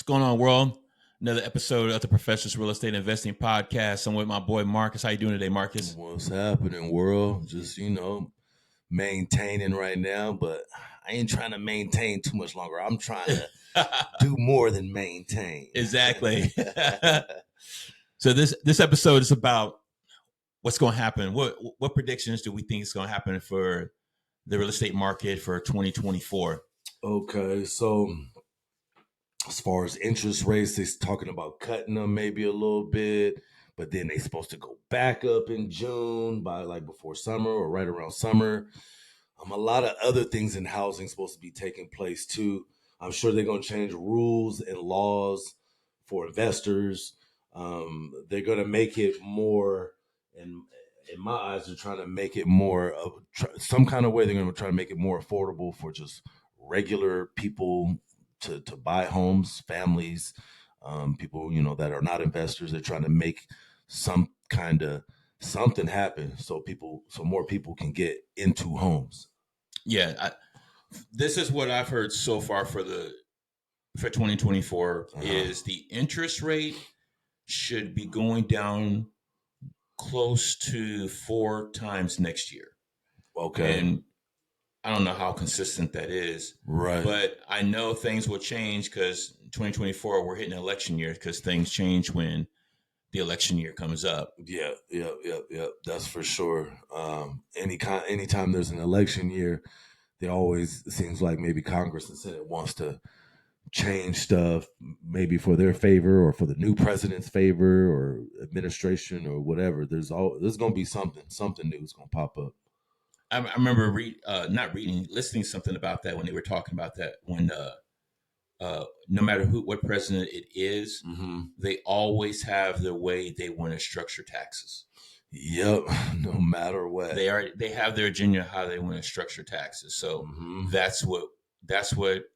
What's going on, world? Another episode of the Professionals Real Estate Investing Podcast. I'm with my boy Marcus. How you doing today, Marcus? What's happening, world? Just, maintaining right now, but I ain't trying to maintain too much longer. I'm trying to do more than maintain. Exactly. So this episode is about what's going to happen. What predictions do we think is going to happen for the real estate market for 2024? Okay, so as far as interest rates, they're talking about cutting them maybe a little bit, but then they're supposed to go back up in June by like before summer or right around summer. A lot of other things in housing supposed to be taking place too. I'm sure they're going to change rules and laws for investors. They're going to make it more, in my eyes, they're trying to make it more of some kind of way. They're going to try to make it more affordable for just regular people to buy homes, families, people that are not investors. They're trying to make some kind of something happen so more people can get into homes. Yeah, this is what I've heard so far for 2024 is the interest rate should be going down close to 4 times next year. Okay. And I don't know how consistent that is. Right. But I know things will change because 2024, we're hitting election year because things change when the election year comes up. Yeah. That's for sure. Anytime there's an election year, there always seems like maybe Congress and Senate wants to change stuff, maybe for their favor or for the new president's favor or administration or whatever. There's going to be something new is going to pop up. I remember listening something about that when they were talking about that when no matter what president it is, they always have the way they want to structure taxes. Yep, no matter what. They have their agenda how they want to structure taxes. So that's what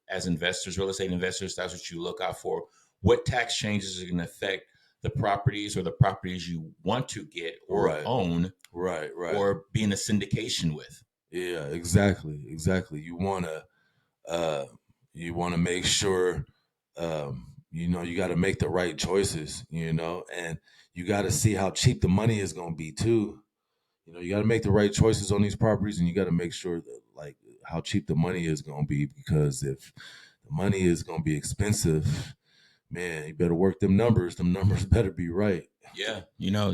as investors, real estate investors, that's what you look out for. What tax changes are going to affect the properties or the properties you want to get or own, right, or be in a syndication with. Yeah, exactly. You want to make sure, you got to make the right choices, and you got to see how cheap the money is going to be too. You got to make the right choices on these properties, and you got to make sure that like how cheap the money is going to be, because if the money is going to be expensive, man, you better work them numbers. Them numbers better be right. Yeah,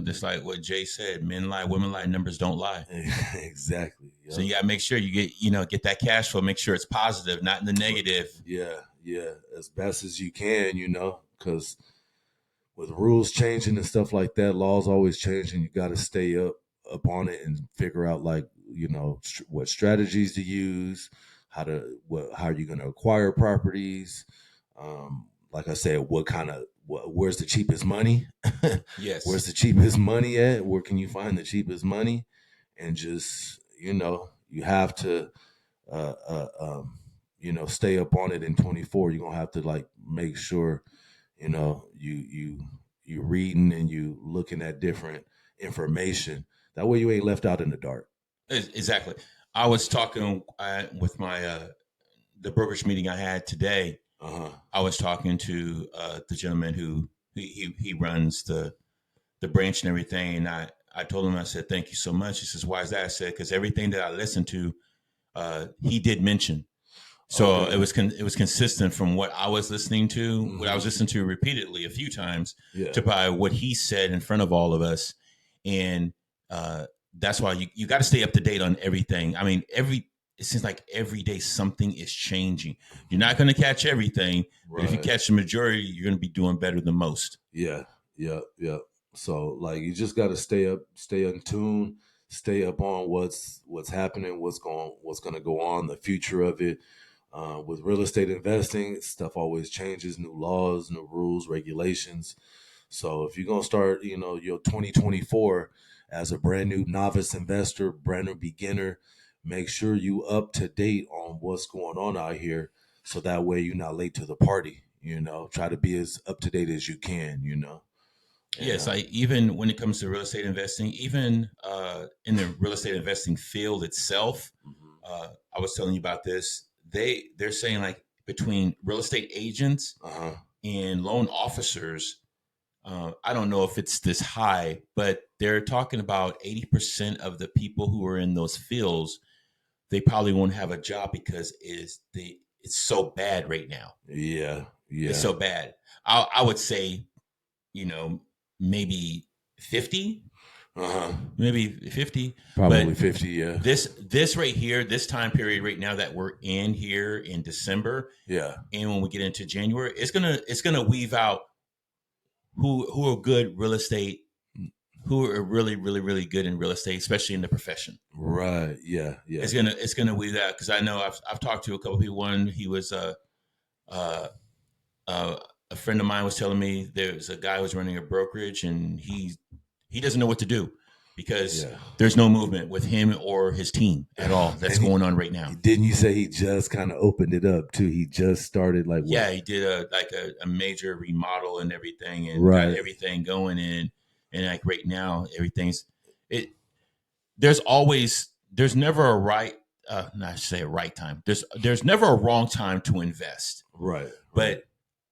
just like what Jay said, men lie, women lie, numbers don't lie. Exactly. Yep. So you got to make sure you get that cash flow, make sure it's positive, not in the negative. Yeah, as best as you can, because with rules changing and stuff like that, laws always changing. You got to stay up on it and figure out what strategies to use, how are you going to acquire properties. Like I said, where's the cheapest money? Yes. Where's the cheapest money at? Where can you find the cheapest money? And just, you have to, stay up on it in 24. You're going to have to make sure, you reading and you looking at different information. That way you ain't left out in the dark. Exactly. I was talking with my, the brokerage meeting I had today. I was talking to the gentleman who he runs the branch and everything. And I told him, I said, thank you so much. He says, why is that? I said, because everything that I listened to, he did mention. So it was consistent from what I was listening to, what I was listening to repeatedly a few times, to by what he said in front of all of us. And that's why you got to stay up to date on everything. I mean, it seems like every day something is changing. You're not going to catch everything, but if you catch the majority, you're going to be doing better than most. Yeah. So you just got to stay in tune, stay up on what's happening, what's going to go on, the future of it. With real estate investing, stuff always changes, new laws, new rules, regulations. So if you're going to start, your 2024 as a brand new novice investor, brand new beginner, make sure you up to date on what's going on out here. So that way you're not late to the party, try to be as up to date as you can, Yes, even when it comes to real estate investing, even in the real estate investing field itself, I was telling you about this. They're saying between real estate agents and loan officers, I don't know if it's this high, but they're talking about 80% of the people who are in those fields, they probably won't have a job because it's so bad right now. Yeah. It's so bad. I would say, maybe 50, maybe 50, probably but 50. Yeah. This right here, this time period right now that we're in here in December, Yeah. and when we get into January, it's gonna weave out who are good real estate, who are really, really, really good in real estate, especially in the profession. Right. Yeah. Yeah. It's gonna weave that, because I know I've talked to a couple of people. One, he was a friend of mine was telling me there's a guy who's running a brokerage, and he doesn't know what to do because there's no movement with him or his team at all. That's going on right now. Didn't you say he just kind of opened it up too? He just started like, yeah, he did a major remodel and everything, and got everything going in. And like right now, everything's it. There's never a right, not to say a right time. There's never a wrong time to invest. Right. But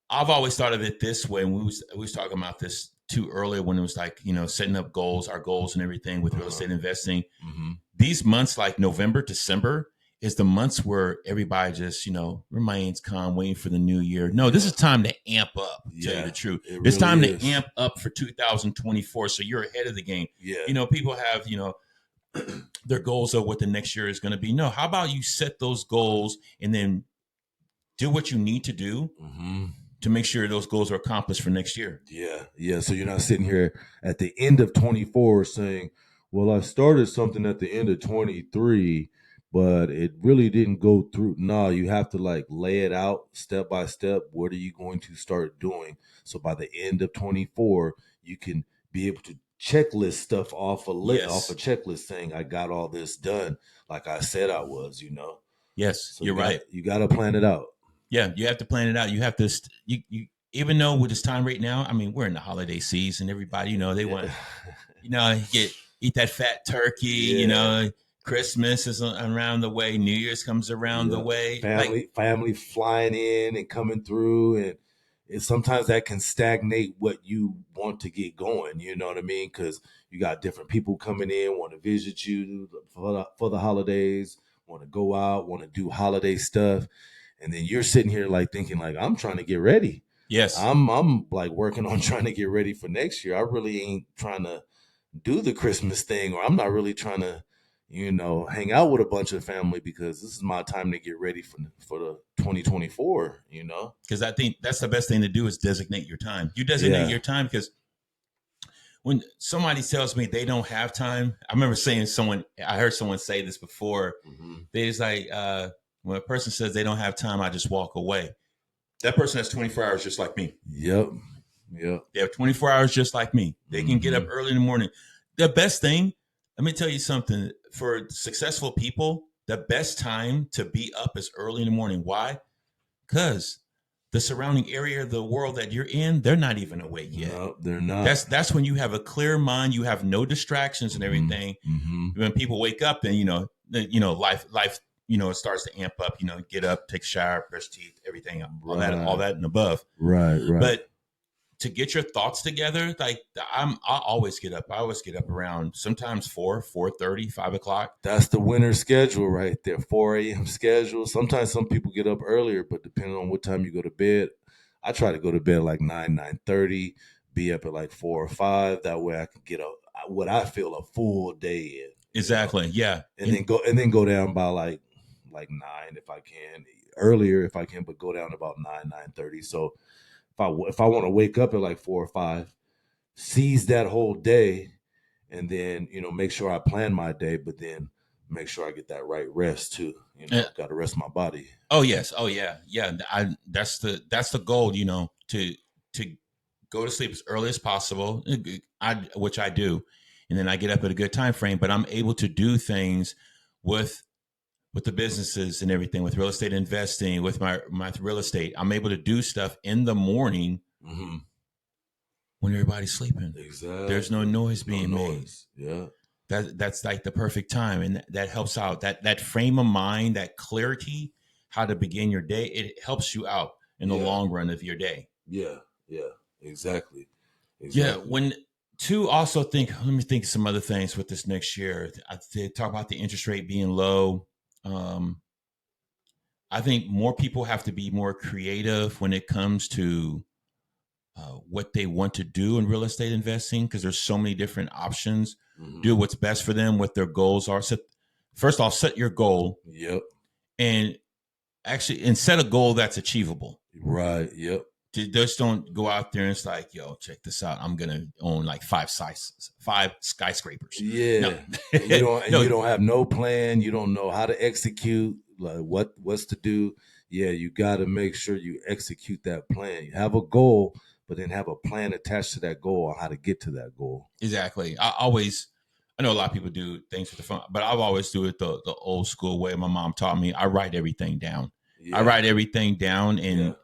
I've always thought of it this way. And we was talking about this too earlier, when it was like, setting up our goals and everything with real estate investing. Mm-hmm. These months like November, December is the months where everybody just, remains calm, waiting for the new year. No, this is time to amp up, to tell you the truth. It's time to amp up for 2024. So you're ahead of the game. Yeah. People have, their goals of what the next year is going to be. No, how about you set those goals and then do what you need to do to make sure those goals are accomplished for next year. Yeah. Yeah. So you're not sitting here at the end of 24 saying, well, I started something at the end of 23, but it really didn't go through. No, you have to like lay it out step by step. What are you going to start doing? So by the end of 24, you can be able to checklist stuff off a checklist saying, I got all this done like I said I was, Yes, so you're right. You got to plan it out. Yeah, you have to plan it out. You have to, you even though with this time right now, I mean, we're in the holiday season. Everybody, they want, eat that fat turkey. Christmas is around the way. New Year's comes around the way. Family flying in and coming through, and sometimes that can stagnate what you want to get going. You know what I mean? Because you got different people coming in, want to visit you for the holidays, want to go out, want to do holiday stuff. And then you're sitting here like thinking like, I'm trying to get ready. Yes. I'm like working on trying to get ready for next year. I really ain't trying to do the Christmas thing, or I'm not really trying to, hang out with a bunch of family because this is my time to get ready for the 2024, Because I think that's the best thing to do is designate your time. You designate your time, because when somebody tells me they don't have time, I remember I heard someone say this before. They just like, when a person says they don't have time, I just walk away. That person has 24 hours just like me. Yep. They have 24 hours just like me. They can get up early in the morning. The best thing, let me tell you something, for successful people, the best time to be up is early in the morning. Why? Because the surrounding area of the world that you're in, they're not even awake yet. No, they're not. That's when you have a clear mind. You have no distractions and everything. When people wake up, then, life, it starts to amp up, get up, take a shower, brush teeth, everything, all that and above. Right. But to get your thoughts together, like I always get up. I always get up around sometimes 4:30, 5 o'clock. That's the winter schedule right there, 4 a.m. schedule. Sometimes some people get up earlier, but depending on what time you go to bed, I try to go to bed like 9:30, be up at like 4 or 5. That way I can get what I feel a full day in. Exactly. Yeah. And then go down by like 9 if I can, earlier if I can, but go down about 9:30. So if I want to wake up at like 4 or 5, seize that whole day, and then make sure I plan my day, but then make sure I get that right rest too. Got to rest my body. Oh yes. Oh yeah. Yeah. That's the goal. To go to sleep as early as possible. Which I do, and then I get up at a good time frame. But I'm able to do things with the businesses and everything, with real estate investing, with my real estate. I'm able to do stuff in the morning when everybody's sleeping. Exactly. There's no noise being made. Yeah. That's like the perfect time. And that helps out. That frame of mind, that clarity, how to begin your day, it helps you out in the long run of your day. Yeah, yeah, exactly. Yeah, Exactly. when two also think, let me think of some other things with this next year. They talk about the interest rate being low. Um, I think more people have to be more creative when it comes to what they want to do in real estate investing because there's so many different options. Do what's best for them, what their goals are. So first off, set your goal. Yep. And set a goal that's achievable. Right. Yep. Just don't go out there and it's like, yo, check this out. I'm gonna own like five skyscrapers. Yeah. No, You don't have no plan. You don't know how to execute, like what's to do. Yeah, you got to make sure you execute that plan. You have a goal, but then have a plan attached to that goal on how to get to that goal. Exactly. I know a lot of people do things with the phone, but I've always do it the old school way. My mom taught me. I write everything down. Yeah. I write everything down, and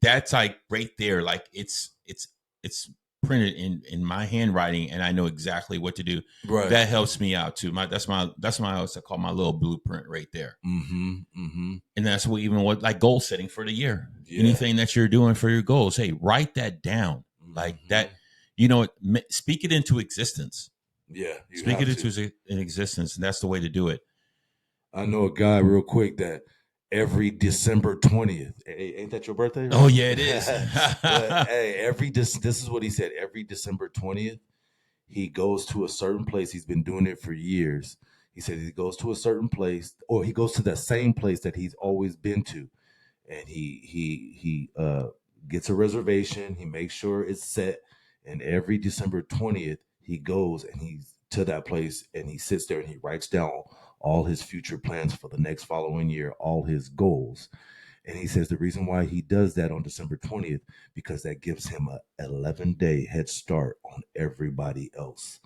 that's like right there. Like it's printed in my handwriting, and I know exactly what to do. Right. That helps me out too. That's my I also call my little blueprint right there. And that's what like goal setting for the year. Yeah. Anything that you're doing for your goals, hey, write that down. Like that. Speak it into existence. Yeah, speak it into an existence, and that's the way to do it. I know a guy real quick that every December 20th, ain't that your birthday? Right? Oh yeah, it is. But, hey, this is what he said. Every December 20th, he goes to a certain place. He's been doing it for years. He said he goes to a certain place, or he goes to the same place that he's always been to, and he gets a reservation. He makes sure it's set, and every December 20th, he goes and he's to that place, and he sits there and he writes down all his future plans for the next following year, all his goals. And he says the reason why he does that on December 20th, because that gives him a 11-day head start on everybody else.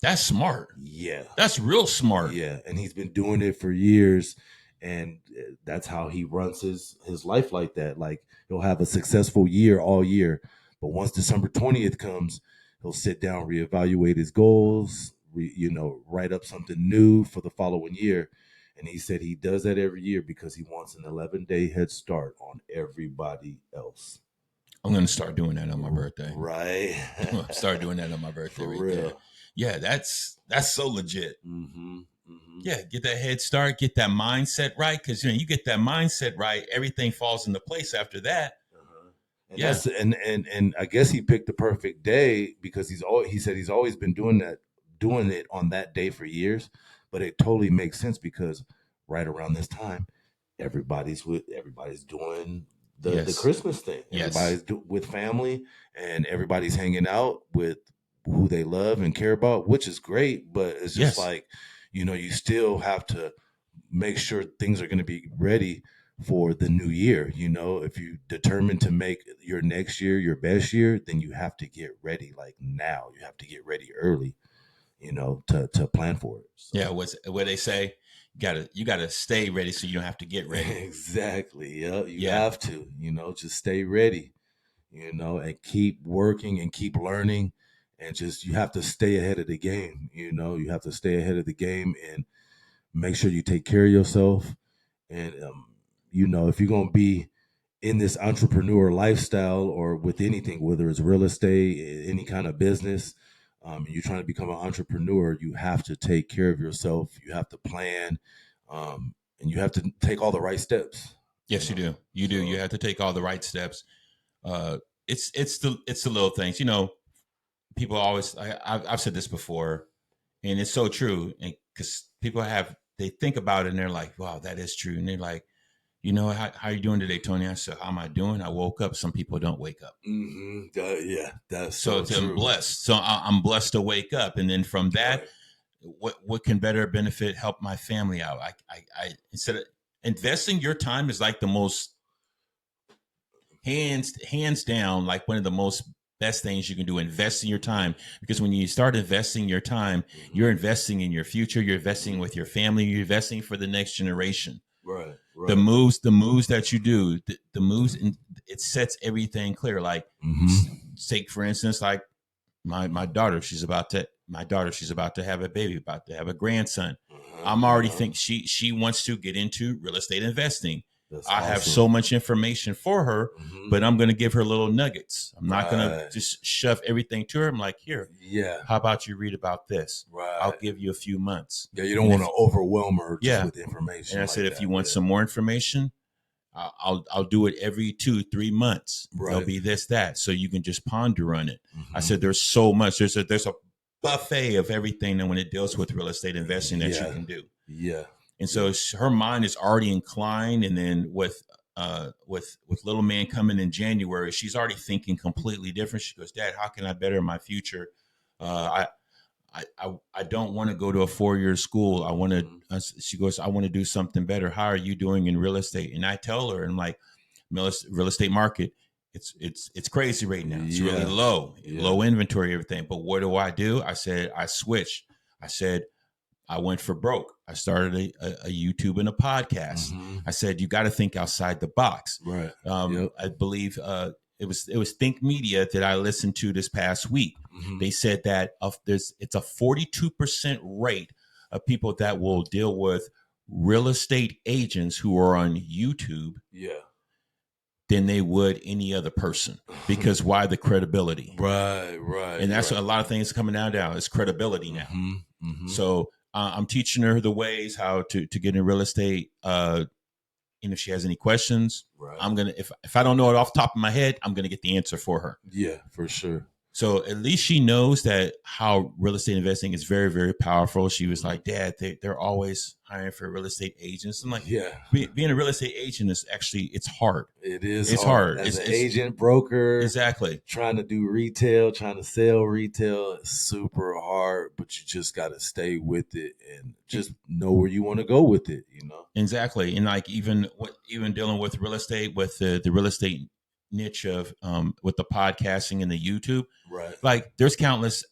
That's smart. Yeah. That's real smart. Yeah. And he's been doing it for years. And that's how he runs his life like that. Like he'll have a successful year all year. But once December 20th comes, he'll sit down, reevaluate his goals, write up something new for the following year. And he said he does that every year because he wants an 11-day head start on everybody else. I'm going to start doing that on my birthday. Right. Start doing that on my birthday. For real. There. Yeah, that's so legit. Yeah, get that head start, get that mindset right. Because you get that mindset right, everything falls into place after that. And yeah, and I guess he picked the perfect day because he said he's always been doing it on that day for years, but it totally makes sense because right around this time, everybody's doing the Christmas thing. Everybody's with family and everybody's hanging out with who they love and care about, which is great. But it's just like, you still have to make sure things are going to be ready for the new year. If you determine to make your next year your best year, then you have to get ready like now. You have to get ready early, to plan for it. So. Yeah, what they say, you gotta stay ready so you don't have to get ready. Exactly. Yeah, you have to, just stay ready, and keep working and keep learning, and just you have to stay ahead of the game. You have to stay ahead of the game and make sure you take care of yourself. And if you're gonna be in this entrepreneur lifestyle or with anything, whether it's real estate, any kind of business, you're trying to become an entrepreneur, you have to take care of yourself. You have to plan, and you have to take all the right steps. Yes, you do. You do. You have to take all the right steps. It's the little things. People always. I've said this before, and it's so true. Because people they think about it and they're like, "Wow, that is true." And they're like, how are you doing today, Tony? I said, how am I doing? I woke up. Some people don't wake up. Yeah, that's so true. I'm blessed. So I'm blessed to wake up. And then from that, what can better benefit, help my family out? I instead of investing your time is like the most hands down, like one of the most best things you can do, invest in your time. Because when you start investing your time, you're investing in your future, you're investing with your family, you're investing for the next generation. Right. The moves that you do, the moves, it sets everything clear. Like, take for instance, like my daughter, she's about to have a baby, about to have a grandson. I'm already thinking she wants to get into real estate investing. I have so much information for her, but I'm going to give her little nuggets. I'm not going to just shove everything to her. I'm like, here, how about you read about this? I'll give you a few months. Yeah, you don't want to overwhelm her just with information. And I said, if you want some more information, I'll do it every 2-3 months. There'll be this, that, so you can just ponder on it. I said, there's so much. There's a buffet of everything that when it deals with real estate investing that you can do. Yeah. And so her mind is already inclined. And then with little man coming in January, she's already thinking completely different. She goes, Dad, how can I better my future? I don't want to go to a 4-year school. I want to, she goes, I want to do something better. How are you doing in real estate? And I tell her, and I'm like, real estate market, it's crazy right now. It's really low inventory, everything. But what do? I said, I switched. I said, I went for broke. I started a YouTube and a podcast. I said, you got to think outside the box. Right. I believe it was Think Media that I listened to this past week. They said that it's a 42% rate of people that will deal with real estate agents who are on YouTube. Than they would any other person. Because why? The credibility. Right. And that's a lot of things coming out now. It's credibility now. So I'm teaching her the ways how to get in real estate. And if she has any questions, I'm gonna if I don't know it off the top of my head, I'm gonna get the answer for her. Yeah, for sure. So at least she knows that how real estate investing is very, very powerful. She was like, Dad, they're always hiring for real estate agents. I'm like, being a real estate agent is actually, it's hard. It is. It's hard. As an agent, broker. Exactly. Trying to do retail, trying to sell retail is super hard, but you just got to stay with it and just know where you want to go with it, you know? Exactly. And like even dealing with real estate, with the real estate niche of with the podcasting and the YouTube, like there's countless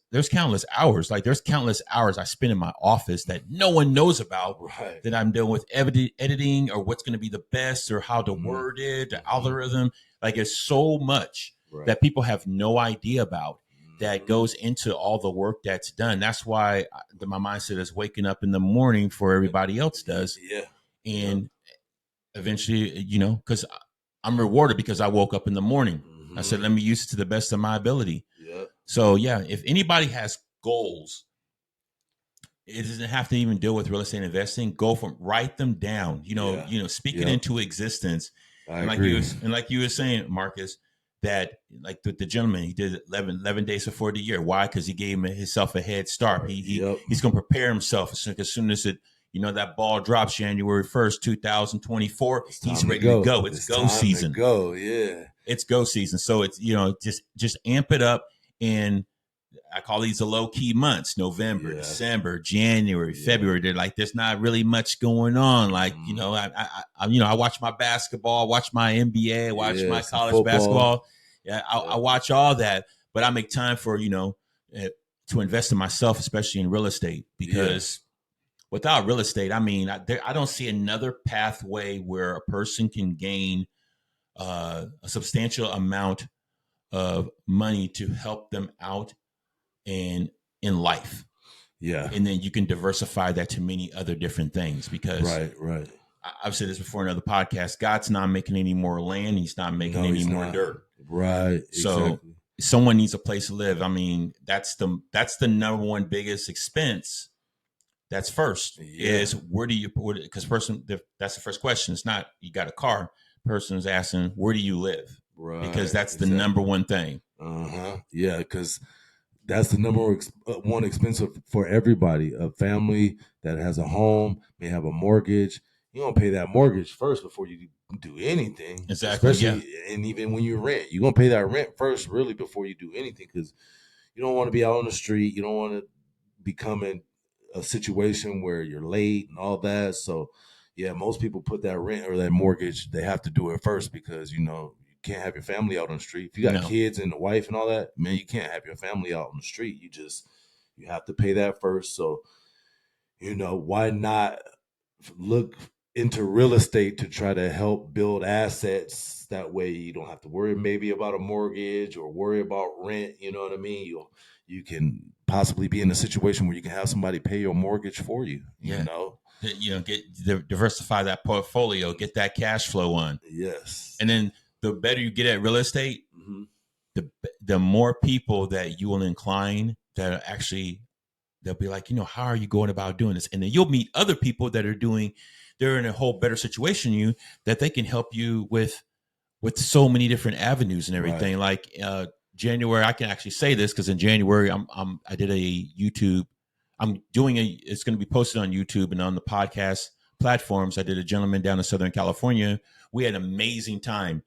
hours, like there's countless hours I spend in my office that no one knows about, that I'm dealing with editing or what's going to be the best or how to word it, the algorithm. Like it's so much that people have no idea about that goes into all the work that's done. That's why my mindset is waking up in the morning for everybody else does. And eventually, you know, because I'm rewarded because I woke up in the morning. I said, let me use it to the best of my ability. So yeah, if anybody has goals, it doesn't have to even deal with real estate investing. Write them down, you know, speak it into existence. And like you were saying, Marcus, that like the gentleman, he did 11 days before the year. Why? Because he gave himself a head start. He's going to prepare himself as soon as it, you know, that ball drops January 1st, 2024. He's ready to go. It's go season. It's go season. So it's, you know, just amp it up. And I call these the low key months: November, December, January, February. They're like, there's not really much going on. Like, you know, I watch my basketball, watch my NBA, watch my college basketball. Yeah, I watch all that, but I make time for, you know, to invest in myself, especially in real estate, because without real estate, I mean, I don't see another pathway where a person can gain a substantial amount of money to help them out in life. And then you can diversify that to many other different things, because I've said this before in other podcasts, God's not making any more land. He's not making any more dirt. So someone needs a place to live. I mean, that's the number one biggest expense. That's first is where do you put it? Because that's the first question. It's not, you got a car. Person is asking, where do you live? Because that's the number one thing. Yeah, because that's the number one expense for everybody. A family that has a home may have a mortgage. You don't pay that mortgage first before you do anything. Exactly. Especially, and even when you rent, you're gonna pay that rent first, really, before you do anything, because you don't want to be out on the street. You don't want to become in a situation where you're late and all that. So, yeah, most people put that rent or that mortgage. They have to do it first because, you know, can't have your family out on the street. If you got kids and a wife and all that, man, you can't have your family out on the street. You have to pay that first. So, you know, why not look into real estate to try to help build assets? That way you don't have to worry maybe about a mortgage or worry about rent. You know what I mean? You can possibly be in a situation where you can have somebody pay your mortgage for you, you know? diversify that portfolio, get that cash flow on. Yes. And then the better you get at real estate, the more people that you will incline that actually they'll be like, how are you going about doing this? And then you'll meet other people that they're in a whole better situation than you, that they can help you with so many different avenues and everything. Right. Like January, I can actually say this because in January, I did a YouTube. It's going to be posted on YouTube and on the podcast platforms. I did a gentleman down in Southern California. We had an amazing time.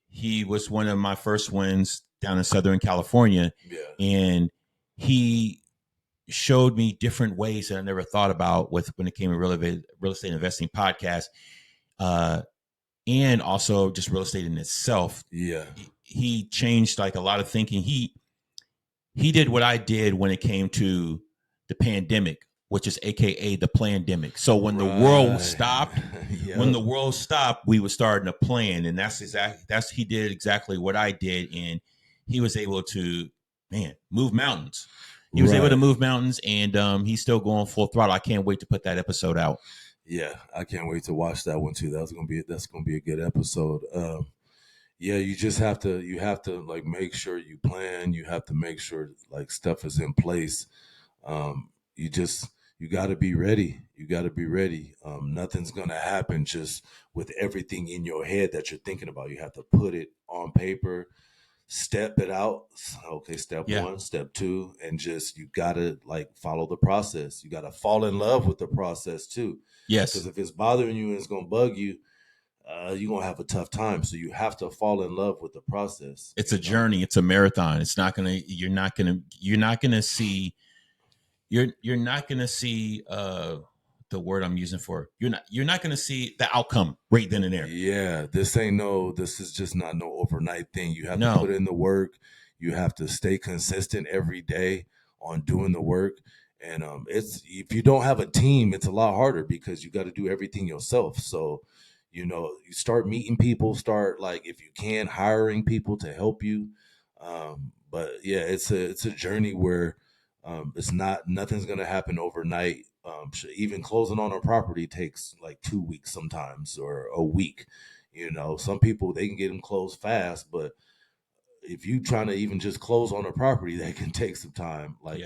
He was one of my first wins down in Southern California. Yeah. And he showed me different ways that I never thought about when it came to real estate investing podcast. And also just real estate in itself. Yeah. He changed like a lot of thinking. He did what I did when it came to the pandemic, which is AKA the plandemic. So when the world stopped, we would start a plan. And he did exactly what I did. And he was able to, move mountains. He was able to move mountains, and he's still going full throttle. I can't wait to put that episode out. Yeah, I can't wait to watch that one too. That's gonna be a good episode. Yeah, you have to like make sure you plan. You have to make sure like stuff is in place. You got to be ready. You got to be ready. Nothing's gonna happen just with everything in your head that you're thinking about. You have to put it on paper, step it out. Okay, step 1, step 2, and just you gotta like follow the process. You gotta fall in love with the process too. Yes, because if it's bothering you and it's gonna bug you, you're gonna have a tough time. So you have to fall in love with the process. It's a journey. It's a marathon. It's not gonna. You're not gonna see. You're not gonna see. The word I'm using for you're not going to see the outcome right then and there. Yeah, this is just not no overnight thing. You have to put in the work. You have to stay consistent every day on doing the work. And if you don't have a team, it's a lot harder because you got to do everything yourself. So, you start meeting people, start like if you can hiring people to help you. But yeah, it's a journey where nothing's going to happen overnight. Even closing on a property takes like 2 weeks sometimes or a week. Some people, they can get them closed fast, but if you trying to even just close on a property, that can take some time. Like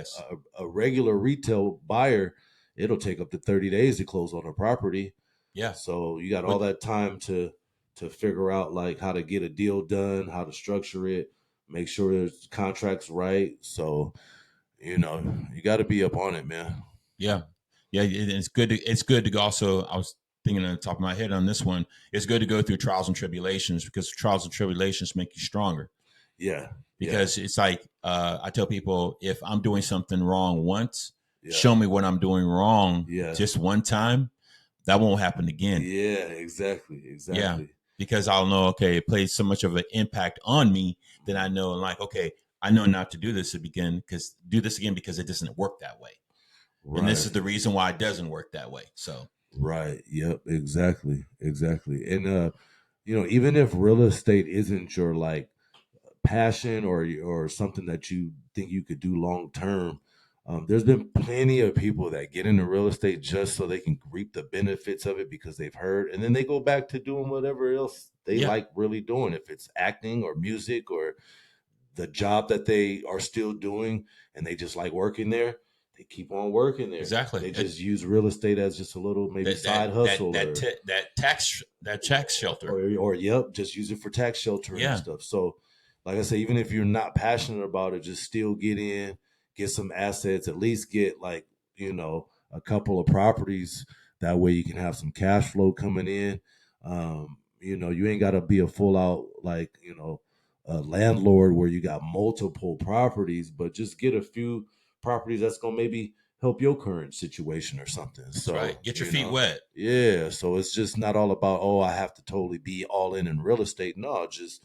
a regular retail buyer, it'll take up to 30 days to close on a property. Yeah. So you got all that time to figure out like how to get a deal done, how to structure it, make sure the contract's right. So, you got to be up on it, man. Yeah. Yeah, it's good. It's good to go. Also, I was thinking on the top of my head on this one. It's good to go through trials and tribulations because trials and tribulations make you stronger. Yeah, because it's like I tell people, if I'm doing something wrong once, show me what I'm doing wrong. Just one time, that won't happen again. Yeah, exactly. Yeah, because I'll know. Okay, it plays so much of an impact on me that I know. Like, okay, I know not to do this again because it doesn't work that way. Right. And this is the reason why it doesn't work that way. So right. Yep. Exactly. And even if real estate isn't your like passion or something that you think you could do long term, there's been plenty of people that get into real estate just so they can reap the benefits of it because they've heard, and then they go back to doing whatever else they like really doing, if it's acting or music or the job that they are still doing, and they just like working there. They keep on working there. Exactly. They just use real estate as just a little side hustle. That tax shelter. Or just use it for tax shelter and stuff. So, like I say, even if you're not passionate about it, just still get some assets, at least get like, a couple of properties. That way you can have some cash flow coming in. You ain't got to be a full out, like, a landlord where you got multiple properties, but just get a few properties that's gonna maybe help your current situation or something. That's so right. Get your feet wet. Yeah. So it's just not all about, I have to totally be all in real estate. No, just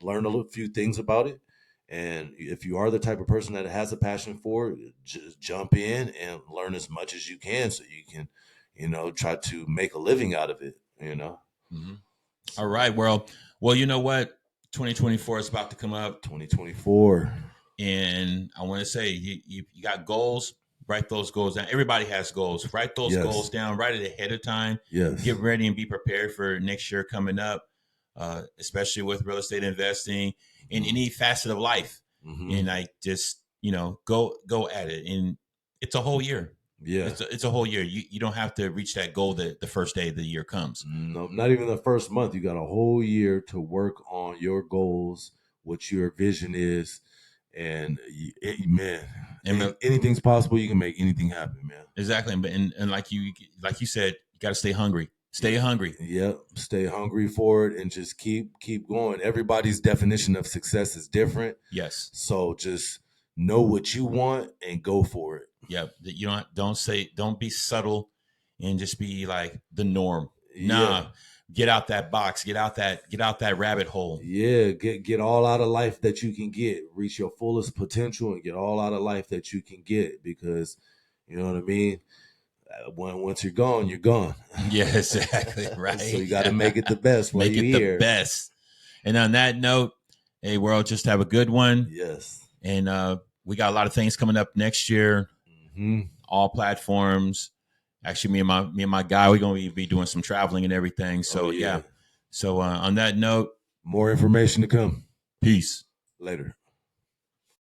learn a few things about it. And if you are the type of person that has a passion for it, just jump in and learn as much as you can so you can, try to make a living out of it, Mm-hmm. All right. Well, you know what? 2024 is about to come up. 2024. And I want to say you got goals, write those goals down. Everybody has goals. Write those goals down. Write it ahead of time. Yes. Get ready and be prepared for next year coming up, especially with real estate investing in any facet of life. And I just, go at it. And it's a whole year. Yeah. It's a whole year. You don't have to reach that goal the first day of the year comes. No, not even the first month. You got a whole year to work on your goals, what your vision is. And anything's possible. You can make anything happen, man. Exactly. And like you said, you got to stay hungry. Stay hungry. Yep. Stay hungry for it and just keep going. Everybody's definition of success is different. Yes. So just know what you want and go for it. Yeah. You don't be subtle and just be like the norm. Nah. Get out that box. Get out that rabbit hole. Yeah, get all out of life that you can get. Reach your fullest potential and get all out of life that you can get, because you know what I mean? Once you're gone, you're gone. Yeah, exactly. Right. So you got to make it the best while you're here. The best. And on that note, hey, world, just have a good one. Yes. And we got a lot of things coming up next year. All platforms. Actually, me and my guy, we're going to be doing some traveling and everything. So, yeah. So on that note, more information to come. Peace. Later.